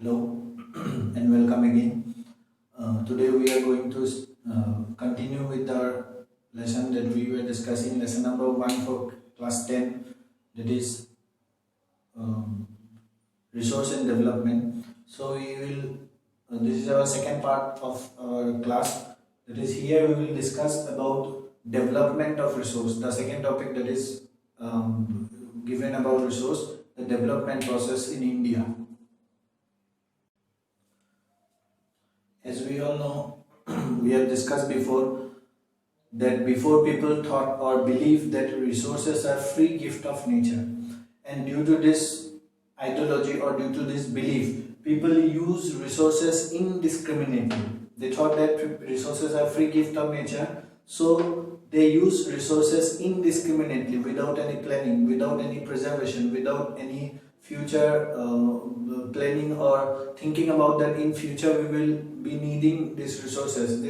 Hello and welcome again. Today we are going to continue with our lesson that we were discussing, lesson number 1 for class 10, that is resource and development. So we will, this is our second part of our class, that is here we will discuss about development of resource. The second topic that is given about resource, the development process in India. As we all know, we have discussed before that before people thought or believed that resources are free gift of nature, and due to this ideology or due to this belief, people use resources indiscriminately. They thought that resources are free gift of nature, so they use resources indiscriminately without any planning, without any preservation, without any future planning or thinking about that in future we will be needing these resources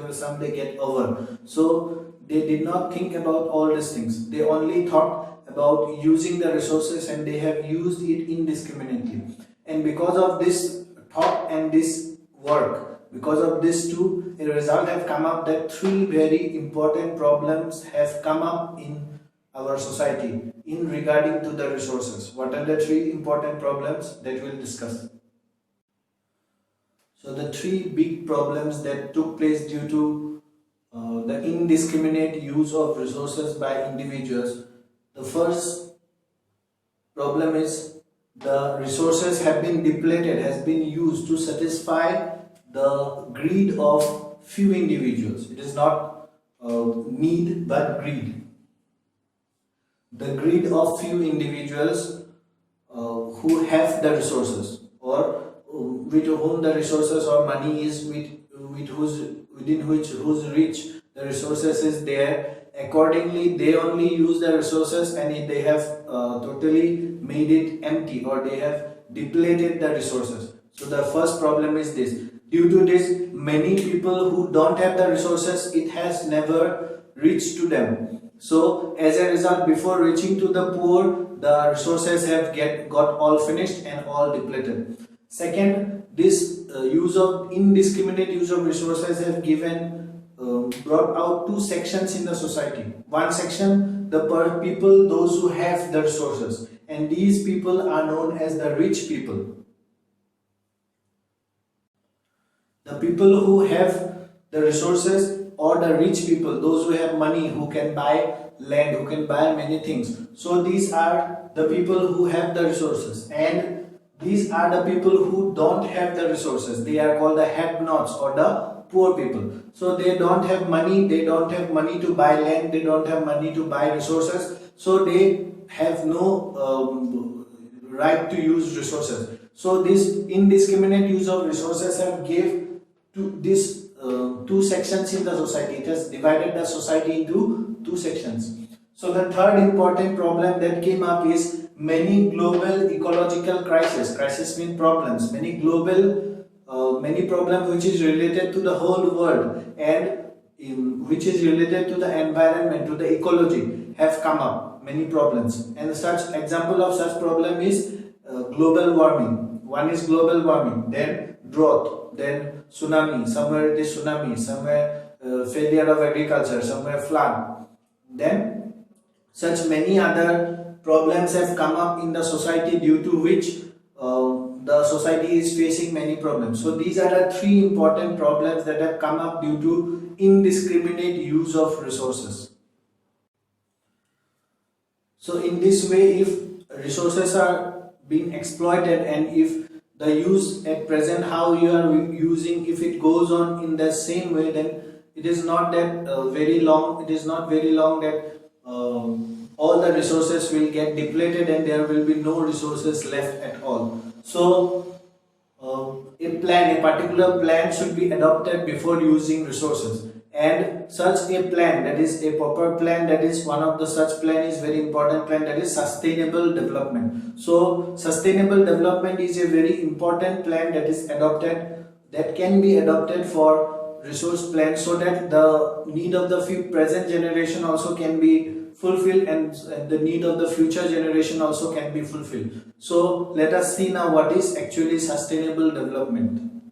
will someday get over. So they did not think about all these things. They only thought about using the resources, and they have used it indiscriminately. And because of this thought and this work, because of this two, a result have come up that three very important problems have come up in our society in regarding to the resources. What are the three important problems that we'll discuss? So the three big problems that took place due to the indiscriminate use of resources by individuals. The first problem is the resources have been depleted, has been used to satisfy the greed of few individuals. It is not need but greed. The greed of few individuals who have the resources, or with whom the resources or money is within whose reach the resources is there. Accordingly, they only use the resources, and they have totally made it empty, or they have depleted the resources. So the first problem is this. Due to this, many people who don't have the resources, it has never reached to them. So as a result, before reaching to the poor, the resources have got all finished and all depleted. Second, this indiscriminate use of resources have brought out two sections in the society. One section, the people, those who have the resources, and these people are known as the rich people. The people who have the resources, or the rich people, those who have money, who can buy land, who can buy many things. So these are the people who have the resources, and these are the people who don't have the resources. They are called the have-nots, or the poor people. So they don't have money, to buy land, they don't have money to buy resources, so they have no right to use resources. So this indiscriminate use of resources have gave to this two sections in the society. It has divided the society into two sections. So the third important problem that came up is many global ecological crises. Crisis means problems. Many problems which is related to the whole world, and which is related to the environment, to the ecology, have come up. Many problems, and such example of such problem is global warming. One is global warming, then drought, then tsunami. Somewhere it is tsunami, somewhere failure of agriculture, somewhere flood. Then such many other problems have come up in the society, due to which the society is facing many problems. So these are the three important problems that have come up due to indiscriminate use of resources. So in this way, if resources are being exploited, and if the use at present, how you are using, if it goes on in the same way, then it is not that very long. It is not very long that all the resources will get depleted and there will be no resources left at all. So a particular plan should be adopted before using resources, and such a plan, that is a proper plan, that is one of the such plan is very important plan, that is sustainable development. So sustainable development is a very important plan that is adopted, that can be adopted for resource plan, so that the need of the present generation also can be fulfilled, and the need of the future generation also can be fulfilled. So let us see now what is actually sustainable development.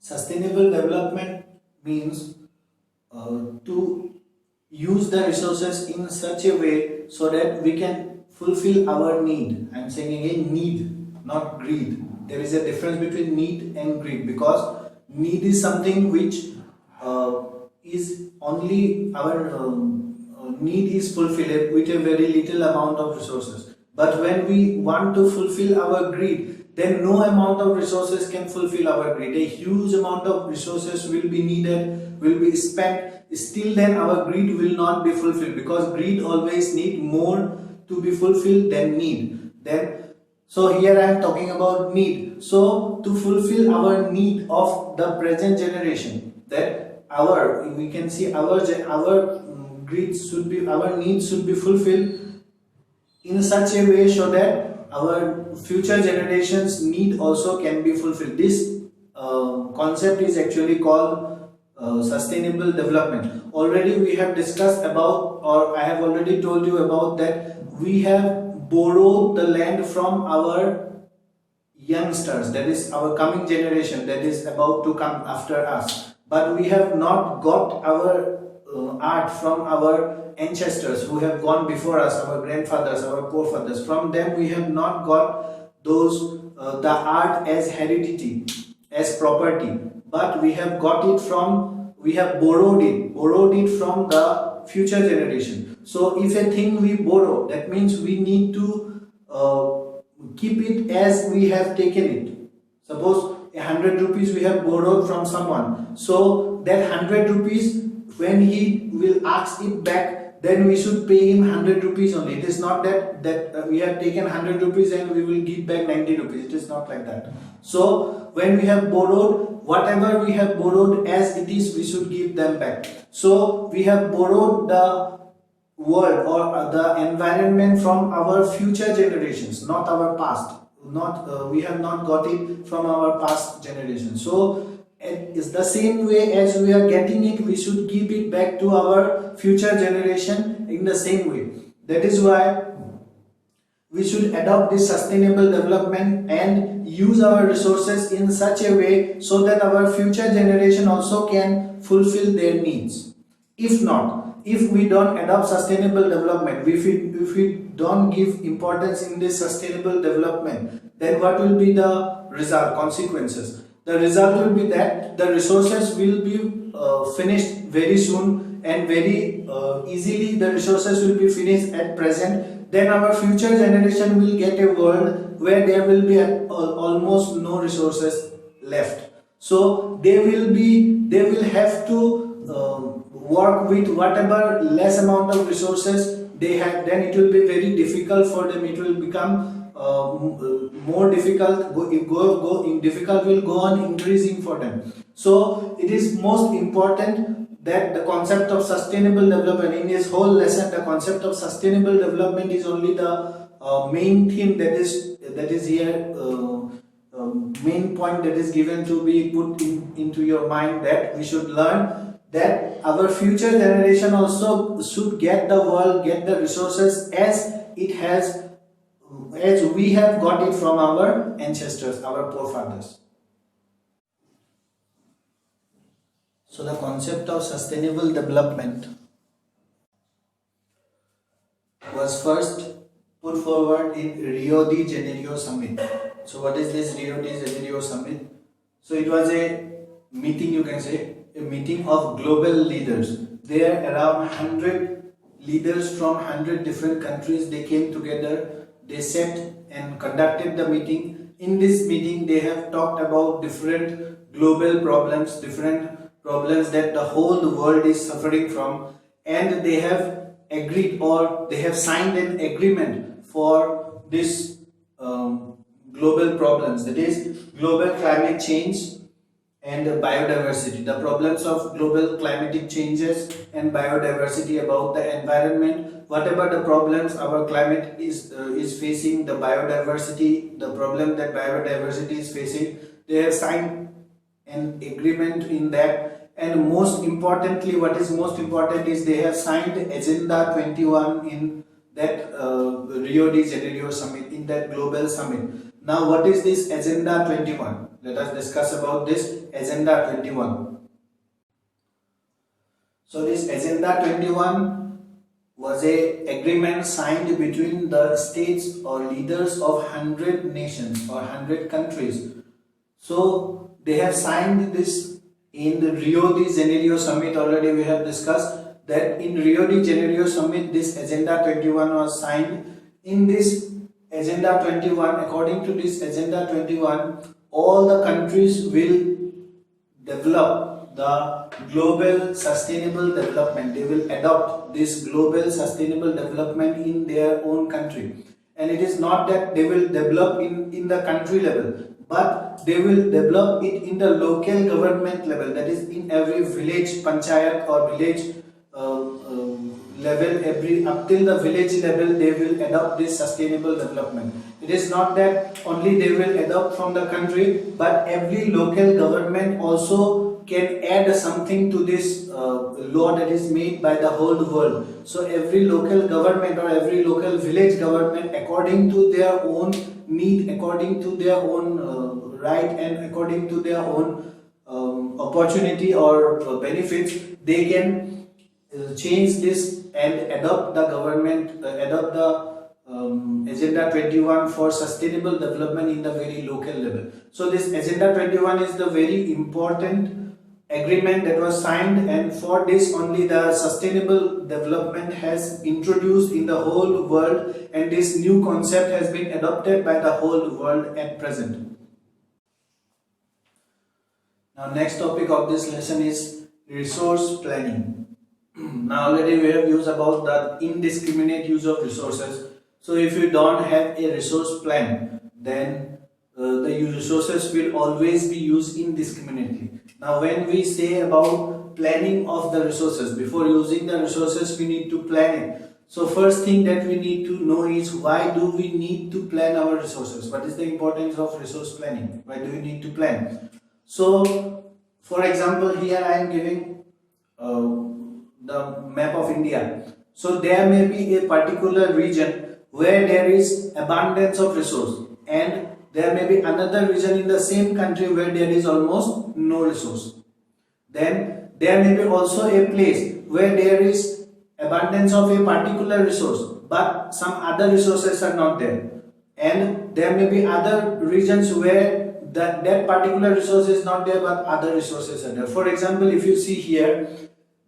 Sustainable development means to use the resources in such a way so that we can fulfill our need. I am saying again need, not greed. There is a difference between need and greed, because need is something which is only our need is fulfilled with a very little amount of resources. But when we want to fulfill our greed, then no amount of resources can fulfill our greed. A huge amount of resources will be needed, will be spent. Still then our greed will not be fulfilled, because greed always need more to be fulfilled than need. So here I am talking about need. So to fulfill our need of the present generation, that we can see our greed should be, our needs should be fulfilled in such a way so that our future generations need also can be fulfilled. This concept is actually called sustainable development. Already we have discussed about, or I have already told you about, that we have borrowed the land from our youngsters, that is our coming generation, that is about to come after us. But we have not got our art from our ancestors who have gone before us, our grandfathers, our forefathers. From them we have not got those the art as heredity, as property, but we have got it from, we have borrowed it from the future generation. So if a thing we borrow, that means we need to keep it as we have taken it. Suppose 100 rupees we have borrowed from someone, so that 100 rupees, when he will ask it back, then we should pay him 100 rupees only. It is not that we have taken 100 rupees and we will give back 90 rupees. It is not like that. So when we have borrowed, whatever we have borrowed as it is, we should give them back. So we have borrowed the world or the environment from our future generations, not our past. We have not got it from our past generation. So it's the same way as we are getting it, we should give it back to our future generation in the same way. That is why we should adopt this sustainable development and use our resources in such a way so that our future generation also can fulfill their needs. If not, if we don't adopt sustainable development, if we don't give importance in this sustainable development, then what will be the result, consequences? The result will be that the resources will be finished very soon, and very easily the resources will be finished at present. Then our future generation will get a world where there will be almost no resources left. So they will have to work with whatever less amount of resources they have. Then it will be very difficult for them. It will become more difficult. Difficult will go on increasing for them. So it is most important that the concept of sustainable development, in this whole lesson, the concept of sustainable development is only the main theme that is here, main point that is given to be put into your mind, that we should learn that our future generation also should get the world, get the resources as it has, as we have got it from our ancestors, our forefathers. So the concept of sustainable development was first put forward in Rio de Janeiro summit. So what is this Rio de Janeiro summit? So it was a meeting, you can say, a meeting of global leaders. There around 100 leaders from 100 different countries, they came together, they sat and conducted the meeting. In this meeting they have talked about different global problems, different problems that the whole world is suffering from, and they have agreed, or they have signed an agreement for this global problems, that is global climate change and biodiversity, the problems of global climatic changes and biodiversity, about the environment, whatever the problems our climate is facing, the biodiversity, the problem that biodiversity is facing, they have signed an agreement in that, And most importantly, what is most important is they have signed Agenda 21 in that Rio de Janeiro summit, in that global summit. Now what is this Agenda 21? Let us discuss about this Agenda 21. So this Agenda 21 was a agreement signed between the states or leaders of 100 nations or 100 countries. So they have signed this in the Rio de Janeiro summit. Already we have discussed that in Rio de Janeiro summit this Agenda 21 was signed. In this Agenda 21, according to this Agenda 21, all the countries will develop the global sustainable development. They will adopt this global sustainable development in their own country. And it is not that they will develop in the country level, but they will develop it in the local government level, that is in every village panchayat or village level, every up till the village level they will adopt this sustainable development. It is not that only they will adopt from the country, but every local government also can add something to this law that is made by the whole world. So every local government or every local village government, according to their own need, according to their own right, and according to their own opportunity or benefits, they can change this and adopt the government, adopt the Agenda 21 for sustainable development in the very local level. So this Agenda 21 is the very important agreement that was signed, and for this only the sustainable development has introduced in the whole world, and this new concept has been adopted by the whole world at present. Now next topic of this lesson is resource planning. Now already we have used about the indiscriminate use of resources. So if you don't have a resource plan, then the resources will always be used indiscriminately. Now when we say about planning of the resources, before using the resources we need to plan it. So first thing that we need to know is, why do we need to plan our resources? What is the importance of resource planning? Why do we need to plan? So for example, here I am giving the map of India. So there may be a particular region where there is abundance of resource, and there may be another region in the same country where there is almost no resource. Then there may be also a place where there is abundance of a particular resource, but some other resources are not there. And there may be other regions where that particular resource is not there, but other resources are there. For example, if you see here,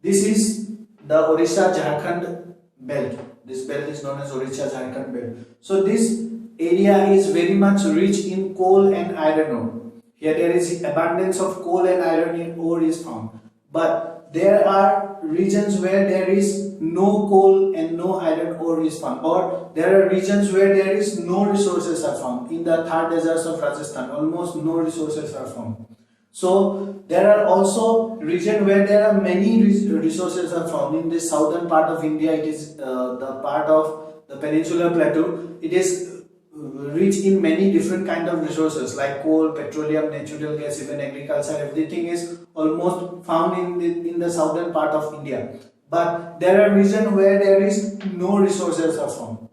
this is the Orissa-Jharkhand belt. This belt is known as Orissa-Jharkhand belt. So this area is very much rich in coal and iron ore. Here there is abundance of coal and iron ore is found. But there are regions where there is no coal and no iron ore is found. Or there are regions where there is no resources are found. In the Thar deserts of Rajasthan, almost no resources are found. So there are also regions where there are many resources are found. In the southern part of India, it is the part of the peninsular plateau. It is rich in many different kind of resources like coal, petroleum, natural gas, even agriculture. Everything is almost found in the southern part of India. But there are regions where there is no resources are found.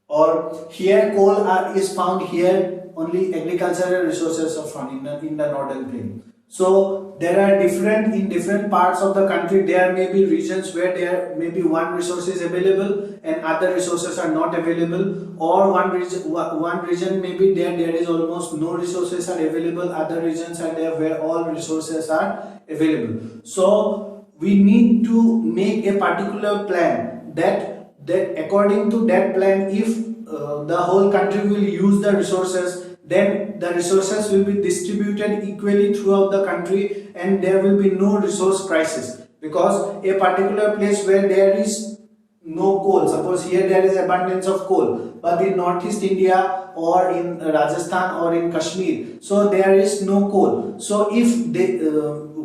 Or here coal is found, here only agricultural resources are found in the northern plain. So there are in different parts of the country, there may be regions where there may be one resource is available and other resources are not available, or one region may be there is almost no resources are available, other regions are there where all resources are available. So we need to make a particular plan that according to that plan, if the whole country will use the resources, then the resources will be distributed equally throughout the country and there will be no resource crisis. Because a particular place where there is no coal, suppose here there is abundance of coal, but in northeast India or in Rajasthan or in Kashmir, so there is no coal. So if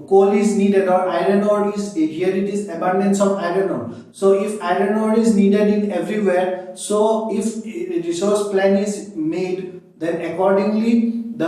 coal is needed or iron ore is here, it is abundance of iron ore. So if iron ore is needed in everywhere, so if resource plan is made, then accordingly the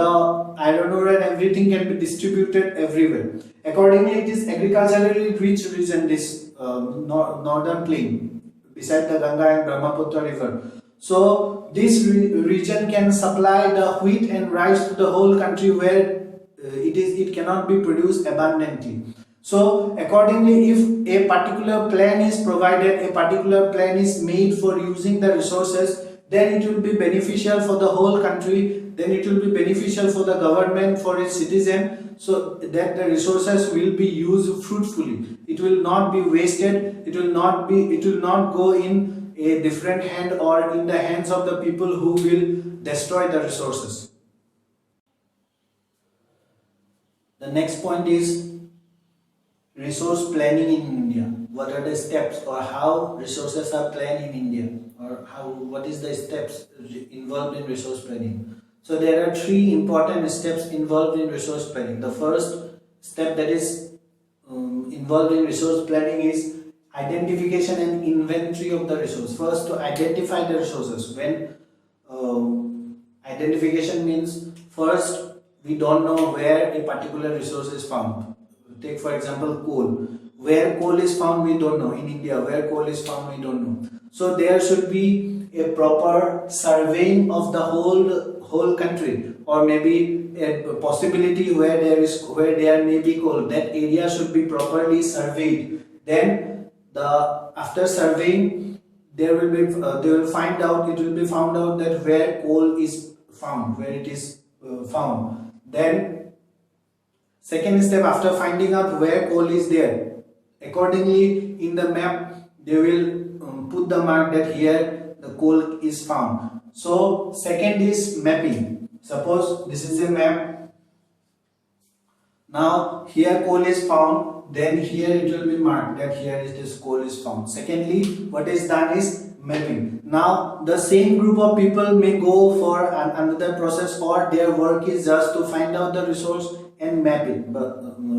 iron ore and everything can be distributed everywhere. Accordingly, it is agriculturally rich region, this northern plain beside the Ganga and Brahmaputra river. So this region can supply the wheat and rice to the whole country where it cannot be produced abundantly. So accordingly, if a particular plan is provided, a particular plan is made for using the resources, then it will be beneficial for the whole country, then it will be beneficial for the government, for its citizen, so that the resources will be used fruitfully. It will not be wasted, it will not go in a different hand or in the hands of the people who will destroy the resources. The next point is resource planning in India. What are the steps, or how resources are planned in India, or what is the steps involved in resource planning? So there are three important steps involved in resource planning. The first step that is involved in resource planning is identification and inventory of the resource. First, to identify the resources. When identification means, first we don't know where a particular resource is found. Take for example coal. Where coal is found we don't know. In India, where coal is found we don't know. So there should be a proper surveying of the whole country, or maybe a possibility where there may be coal. That area should be properly surveyed. Then after surveying, it will be found out that where coal is found, where it is found. Then second step, after finding out where coal is there, accordingly in the map they will put the mark that here the coal is found. So second is mapping. Suppose this is a map. Now here coal is found, then here it will be marked that here is this coal is found. Secondly, what is done is mapping. Now the same group of people may go for another process, or their work is just to find out the resource and map it,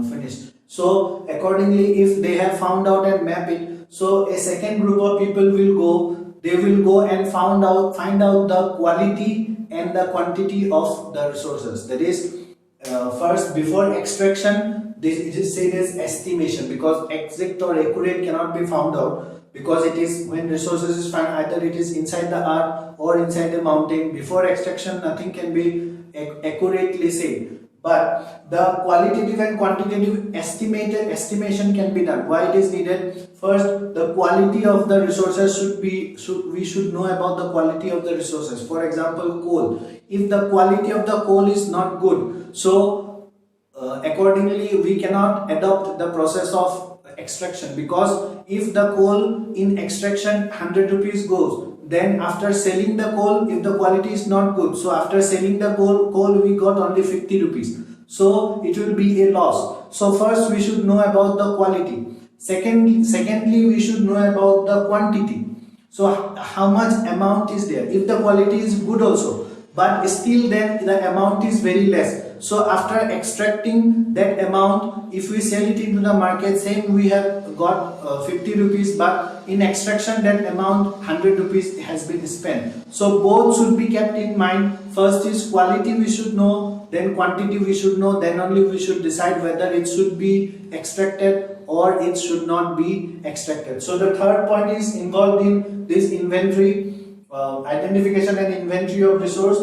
finished. So accordingly, if they have found out and map it, so a second group of people will go. They will go and find out the quality and the quantity of the resources. That is, first, before extraction, this is said as estimation, because exact or accurate cannot be found out, because it is when resources is found, either it is inside the earth or inside the mountain. Before extraction, nothing can be accurately said. But the qualitative and quantitative estimation can be done. Why it is needed? First, the quality of the resources we should know about the quality of the resources. For example, coal. If the quality of the coal is not good, so accordingly we cannot adopt the process of extraction, because if the coal in extraction 100 rupees goes, then after selling the coal, if the quality is not good, so after selling the coal we got only 50 rupees, so it will be a loss. So first we should know about the quality. Secondly we should know about the quantity. So how much amount is there? If the quality is good also, but still then the amount is very less, so after extracting that amount, if we sell it into the market, same we have got 50 rupees, but in extraction that amount 100 rupees has been spent. So both should be kept in mind. First is quality we should know, then quantity we should know, then only we should decide whether it should be extracted or it should not be extracted. So the third point is involved in this inventory, identification and inventory of resource,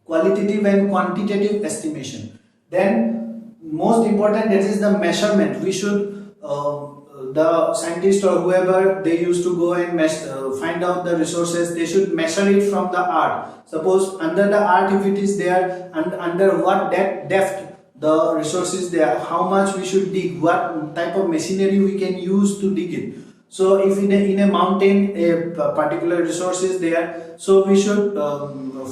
qualitative and quantitative estimation. Then most important, that is the measurement. We should the scientist or whoever, they used to go and find out the resources, they should measure it from the earth. Suppose under the earth, if it is there, and under what depth the resource is there, how much we should dig, what type of machinery we can use to dig it. So if in a mountain a particular resource is there, so we should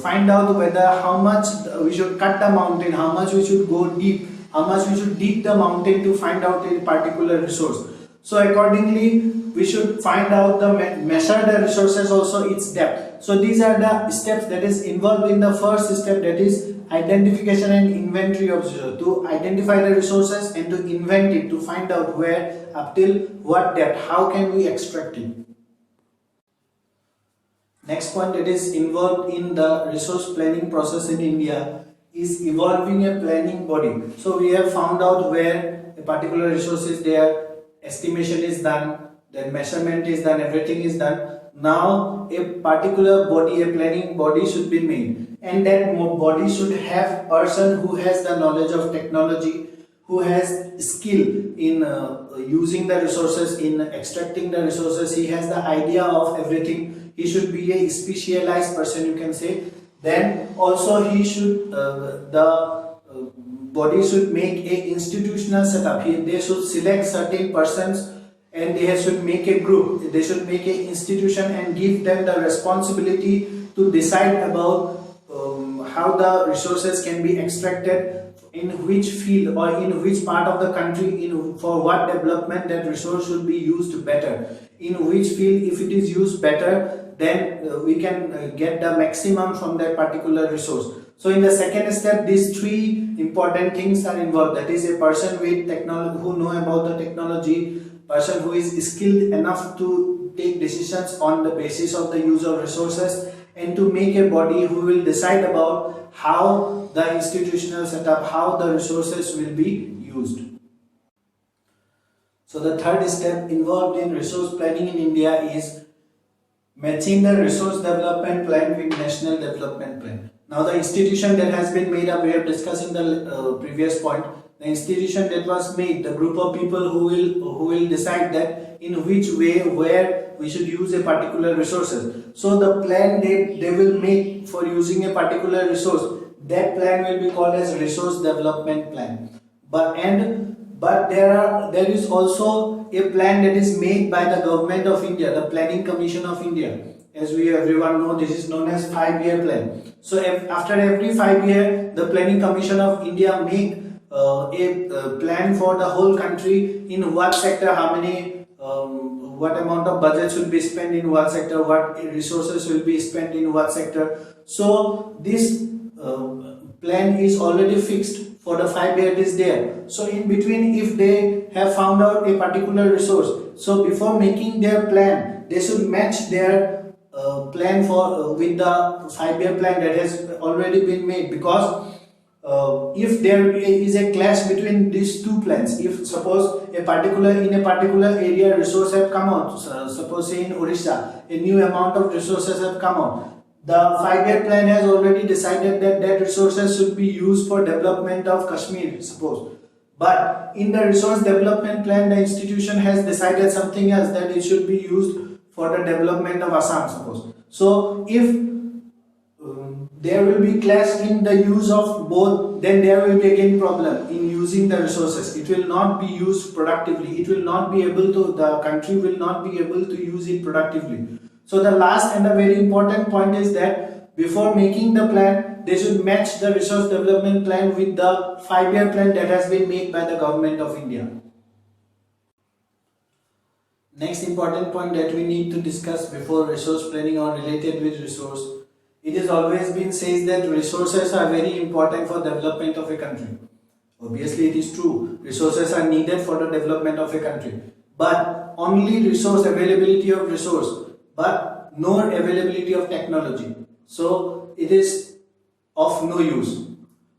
find out whether how much we should cut the mountain, how much we should go deep, how much we should dig the mountain to find out a particular resource. So accordingly we should find out measure the resources, also its depth. So these are the steps that is involved in the first step, that is identification and inventory of resources. To identify the resources and to invent it, to find out where, up till what depth, how can we extract it. Next point that is involved in the resource planning process in India is evolving a planning body. So we have found out where a particular resource is there, estimation is done, then measurement is done, everything is done. Now a particular body, a planning body should be made, and that body should have person who has the knowledge of technology, who has skill in using the resources, in extracting the resources. He has the idea of everything. He should be a specialized person, you can say. Then also he should body should make a institutional setup. They should select certain persons and they should make a group. They should make an institution and give them the responsibility to decide about how the resources can be extracted, in which field or in which part of the country, for what development that resource should be used better, in which field if it is used better, then we can get the maximum from that particular resource. So in the second step, these three important things are involved. That is, a person with technology, who know about the technology, person who is skilled enough to take decisions on the basis of the use of resources, and to make a body who will decide about how the institutional setup, how the resources will be used. So the third step involved in resource planning in India is matching the resource development plan with national development plan. Now the institution that has been made up, we have discussed in the previous point, the institution that was made, the group of people who will decide that in which way, where we should use a particular resources. So the plan they will make for using a particular resource, that plan will be called as resource development plan. But there is also a plan that is made by the government of India, the Planning Commission of India. As we everyone know, this is known as 5-year plan. So after every 5 year, the Planning Commission of India make a plan for the whole country, in what sector, how many, what amount of budget should be spent in what sector, what resources will be spent in what sector. So this plan is already fixed for the 5 year, it is there. So in between, if they have found out a particular resource, so before making their plan, they should match their plan for with the 5-year plan that has already been made. Because if there is a clash between these two plans, if suppose in a particular area resource have come out, suppose say in Orissa a new amount of resources have come out, the 5-year plan has already decided that resources should be used for development of Kashmir, suppose. But in the resource development plan, the institution has decided something else, that it should be used for the development of Assam, suppose. So if there will be clash in the use of both, then there will be again problem in using the resources. It will not be used productively. It will not be able to, the country will not be able to use it productively. So the last and a very important point is that before making the plan, they should match the resource development plan with the 5-year plan that has been made by the government of India. Next important point that we need to discuss before resource planning or related with resource, it has always been said that resources are very important for development of a country. Obviously it is true, resources are needed for the development of a country, but only resource, availability of resource, but no availability of technology, so it is of no use.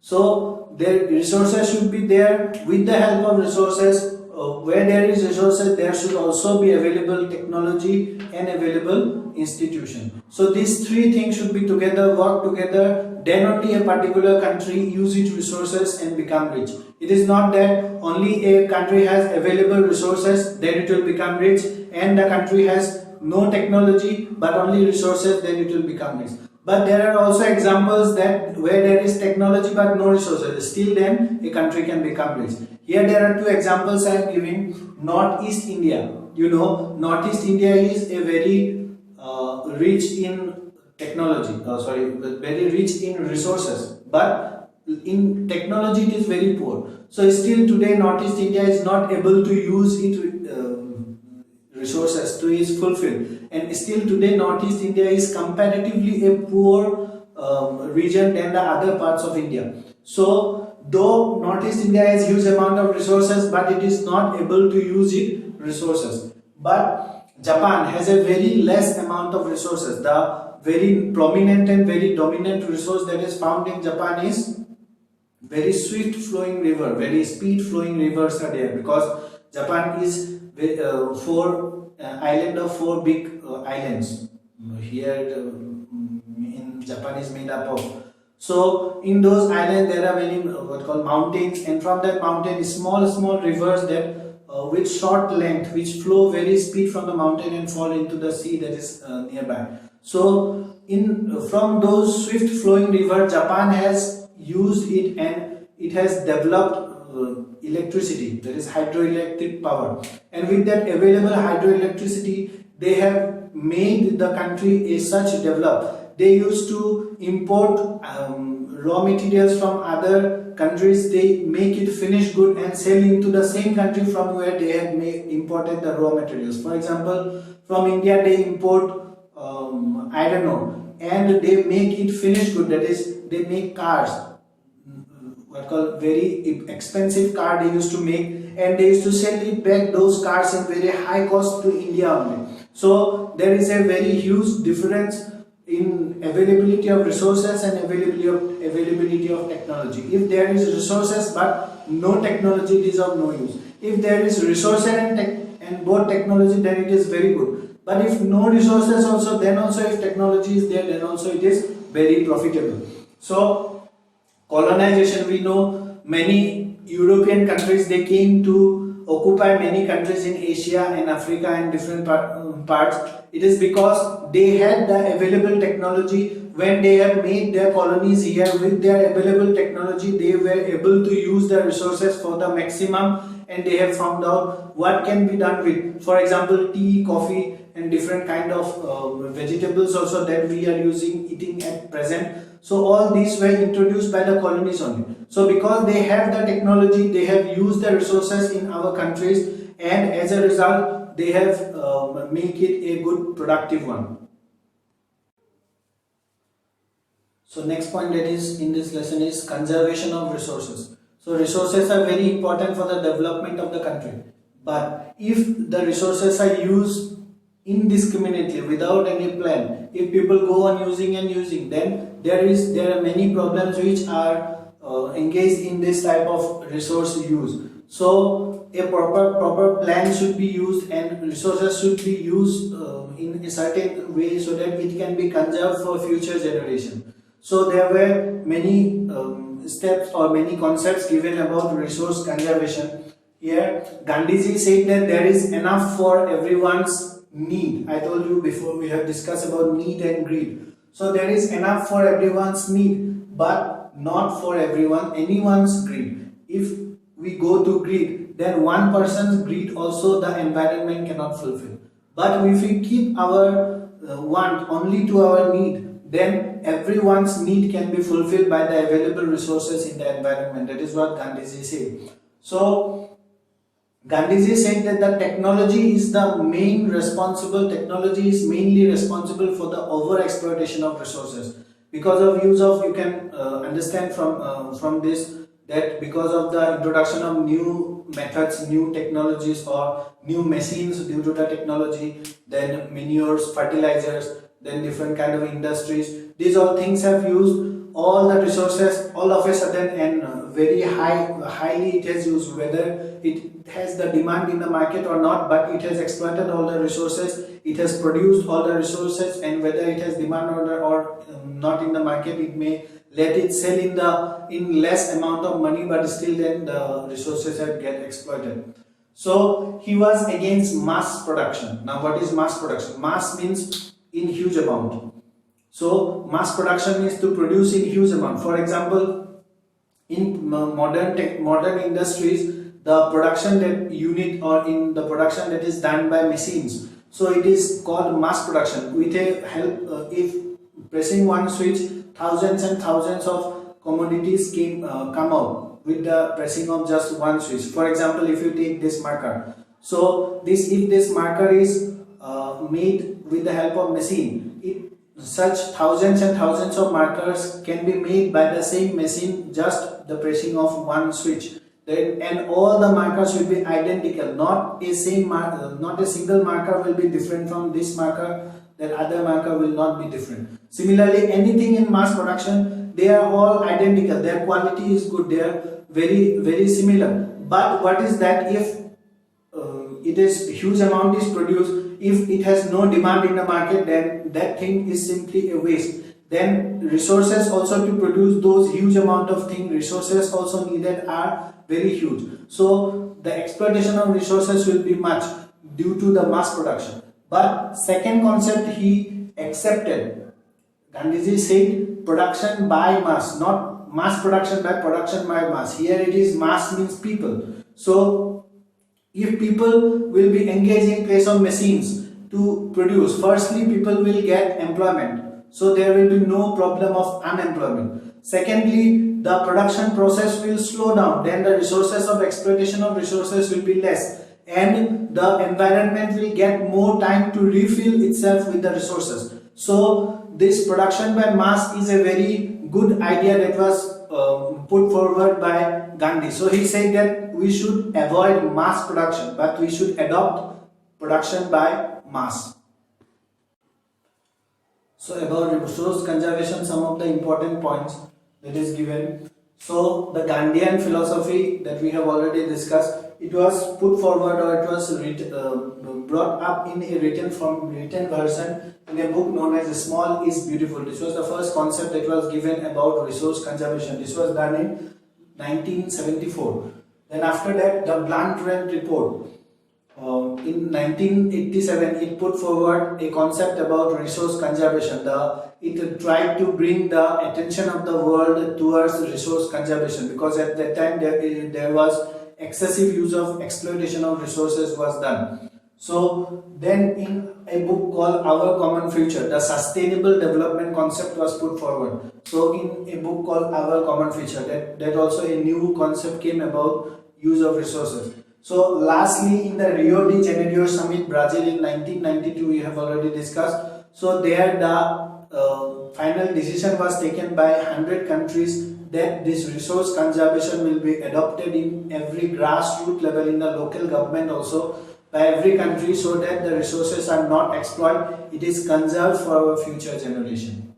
So the resources should be there. With the help of resources, where there is resources, there should also be available technology and available institution. So these three things should be together, work together, then only a particular country use its resources and become rich. It is not that only a country has available resources, then it will become rich, and the country has no technology but only resources, then it will become rich. But there are also examples that where there is technology but no resources, still then a country can become rich. Here there are two examples I am giving. Northeast India, you know, Northeast India is a very rich in technology, very rich in resources, but in technology it is very poor. So still today Northeast India is not able to use its resources to its fulfill, and still today Northeast India is comparatively a poor region than the other parts of India. So though Northeast India has huge amount of resources, but it is not able to use its resources. But Japan has a very less amount of resources. The very prominent and very dominant resource that is found in Japan is very swift flowing river, very speed flowing rivers are there, because Japan is island of four big islands. Here in Japan is made up of. So in those islands there are many what called mountains, and from that mountain small rivers that with short length, which flow very speed from the mountain and fall into the sea that is nearby. So from those swift flowing river, Japan has used it, and it has developed electricity, that is hydroelectric power, and with that available hydroelectricity they have made the country as such developed. They used to import raw materials from other countries, they make it finished good and sell into the same country from where they have imported the raw materials. For example, from India they import iron ore and they make it finished good, that is they make cars, what called very expensive car they used to make, and they used to sell it back those cars in very high cost to India only. So there is a very huge difference in availability of resources and availability of technology. If there is resources but no technology, it is of no use. If there is resources and both technology, then it is very good. But if no resources also, then also if technology is there, then also it is very profitable. So colonization, we know many European countries, they came to occupy many countries in Asia and Africa and different parts. It is because they had the available technology. When they have made their colonies here with their available technology, they were able to use the resources for the maximum, and they have found out what can be done with, for example, tea, coffee and different kind of vegetables also that we are eating at present. So all these were introduced by the colonies only. So because they have the technology, they have used the resources in our countries, and as a result they have make it a good productive one. So next point that is in this lesson is conservation of resources. So resources are very important for the development of the country, but if the resources are used indiscriminately without any plan, if people go on using, then there are many problems which are engaged in this type of resource use. So a proper plan should be used, and resources should be used in a certain way so that it can be conserved for future generation. So there were many steps or many concepts given about resource conservation. Here Gandhiji said that there is enough for everyone's need. I told you before, we have discussed about need and greed. So there is enough for everyone's need, but not for anyone's greed. If we go to greed, then one person's greed also the environment cannot fulfill. But if we keep our want only to our need, then everyone's need can be fulfilled by the available resources in the environment. That is what Gandhiji said. So Gandhiji said that the technology is mainly responsible for the over exploitation of resources. Because of use of, you can understand from this that because of the introduction of new methods, new technologies or new machines due to the technology, then manures, fertilizers, then different kind of industries, these all things have used all the resources all of a sudden, and very highly it has used, whether it has the demand in the market or not, but it has exploited all the resources, it has produced all the resources, and whether it has demand or not in the market, it may let it sell in less amount of money, but still then the resources have get exploited. So he was against mass production. Now what is mass production? Mass means in huge amount. So mass production is to produce in huge amount. For example, in modern industries, the production that unit or in the production that is done by machines, so it is called mass production. With a help, if pressing one switch, thousands and thousands of commodities come out with the pressing of just one switch. For example, if you take this marker, so if this marker is made with the help of machine, such thousands and thousands of markers can be made by the same machine, just the pressing of one switch. And all the markers will be identical, not a single marker will be different from this marker, that other marker will not be different. Similarly, anything in mass production, they are all identical, their quality is good, they are very similar. But what is that, if it is huge amount is produced, if it has no demand in the market, then that thing is simply a waste. Then resources also to produce those huge amount of thing, resources also needed are very huge. So the exploitation of resources will be much due to the mass production. But second concept he accepted, Gandhiji said production by mass, not mass production by production by mass. Here it is mass means people. So if people will be engaged in place of machines to produce, firstly people will get employment, so there will be no problem of unemployment. Secondly, the production process will slow down, then the resources of exploitation of resources will be less, and the environment will get more time to refill itself with the resources. So this production by mass is a very good idea that was put forward by Gandhi. So he said that we should avoid mass production, but we should adopt production by mass. So about resource conservation, some of the important points that is given. So the Gandhian philosophy that we have already discussed, it was put forward, or it was brought up in a written version in a book known as Small is Beautiful. This was the first concept that was given about resource conservation. This was done in 1974. Then after that, the Blunt Trend Report. In 1987, it put forward a concept about resource conservation. It tried to bring the attention of the world towards resource conservation, because at that time there was excessive use of exploitation of resources was done. So then in a book called Our Common Future, the sustainable development concept was put forward. So in a book called Our Common Future, that also a new concept came about use of resources. So lastly, in the Rio de Janeiro Summit, Brazil in 1992, we have already discussed. So there the final decision was taken by 100 countries that this resource conservation will be adopted in every grassroots level, in the local government also, by every country, so that the resources are not exploited, it is conserved for our future generation.